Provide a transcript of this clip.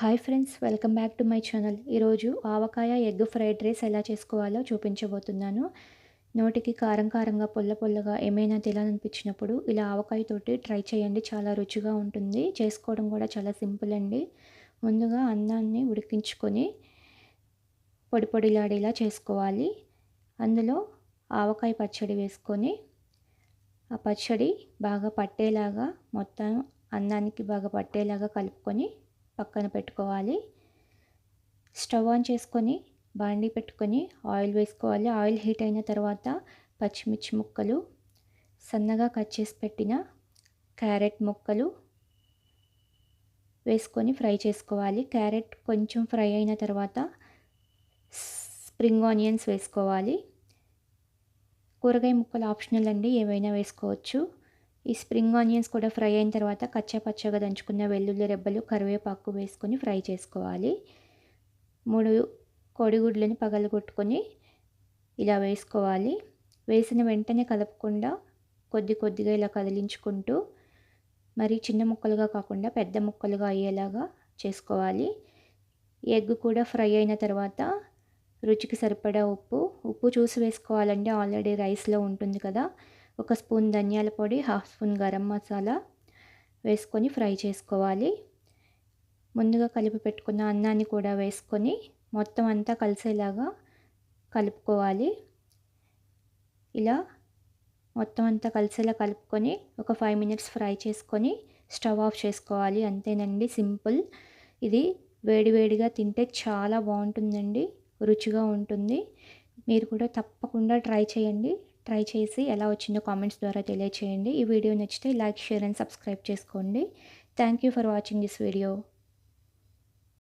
Hi friends, welcome back to my channel. ఈరోజు ఆవకాయ egg fried rice ఎలా చేసుకోవాలో చూపించబోతున్నాను. నోటికి కారం కారంగా పొల్ల పొల్లగా ఏమైనా తినాలనిపించినప్పుడు ఇలా ఆవకాయతోటి ట్రై చేయండి. చాలా రుచిగా ఉంటుంది. చేసుకోవడం కూడా చాలా సింపుల్ అండి. ముందుగా అన్నాన్ని ఉడికించుకొని పొడి పొడిలాడేలా చేసుకోవాలి. అందులో ఆవకాయ పచ్చడి వేసుకొని ఆ పచ్చడి బాగా పట్టేలాగా మొత్తం అన్నానికి బాగా పట్టేలాగా కలుపుకొని పక్కన పెట్టుకోవాలి. స్టవ్ ఆన్ చేసుకొని బాండీ పెట్టుకొని ఆయిల్ వేసుకోవాలి. ఆయిల్ హీట్ అయిన తర్వాత పచ్చిమిర్చి ముక్కలు, సన్నగా కట్ చేసి పెట్టిన క్యారెట్ ముక్కలు వేసుకొని ఫ్రై చేసుకోవాలి. క్యారెట్ కొంచెం ఫ్రై అయిన తర్వాత స్ప్రింగ్ ఆనియన్స్ వేసుకోవాలి. కూరగాయ ముక్కలు ఆప్షనల్ అండి, ఏవైనా వేసుకోవచ్చు. ఈ స్ప్రింగ్ ఆనియన్స్ కూడా ఫ్రై అయిన తర్వాత కచ్చా పచ్చగా దంచుకున్న వెల్లుల్లి రెబ్బలు, కరివేపాకు వేసుకొని ఫ్రై చేసుకోవాలి. 3 కోడిగుడ్లని పగలగొట్టుకొని ఇలా వేసుకోవాలి. వేసిన వెంటనే కలపకుండా కొద్ది కొద్దిగా ఇలా కదిలించుకుంటూ మరి చిన్న ముక్కలుగా కాకుండా పెద్ద ముక్కలుగా అయ్యేలాగా చేసుకోవాలి. ఎగ్ కూడా ఫ్రై అయిన తర్వాత రుచికి సరిపడా ఉప్పు చూసి వేసుకోవాలండి. ఆల్రెడీ రైస్లో ఉంటుంది కదా. 1 స్పూన్ ధనియాల పొడి, 1/2 స్పూన్ గరం మసాలా వేసుకొని ఫ్రై చేసుకోవాలి. ముందుగా కలిపి పెట్టుకున్న అన్నాన్ని కూడా వేసుకొని మొత్తం అంతా కలిసేలాగా కలుపుకోవాలి. ఇలా మొత్తం అంతా కలిసేలా కలుపుకొని ఒక 5 మినిట్స్ ఫ్రై చేసుకొని స్టవ్ ఆఫ్ చేసుకోవాలి. అంతేనండి, సింపుల్. ఇది వేడివేడిగా తింటే చాలా బాగుంటుందండి, రుచిగా ఉంటుంది. మీరు కూడా తప్పకుండా ట్రై చేయండి. ట్రై చేసి ఎలా వచ్చిందో కామెంట్స్ ద్వారా తెలియచేయండి. ఈ వీడియో నచ్చితే లైక్, షేర్ అండ్ సబ్స్క్రైబ్ చేసుకోండి. Thank you for watching this video.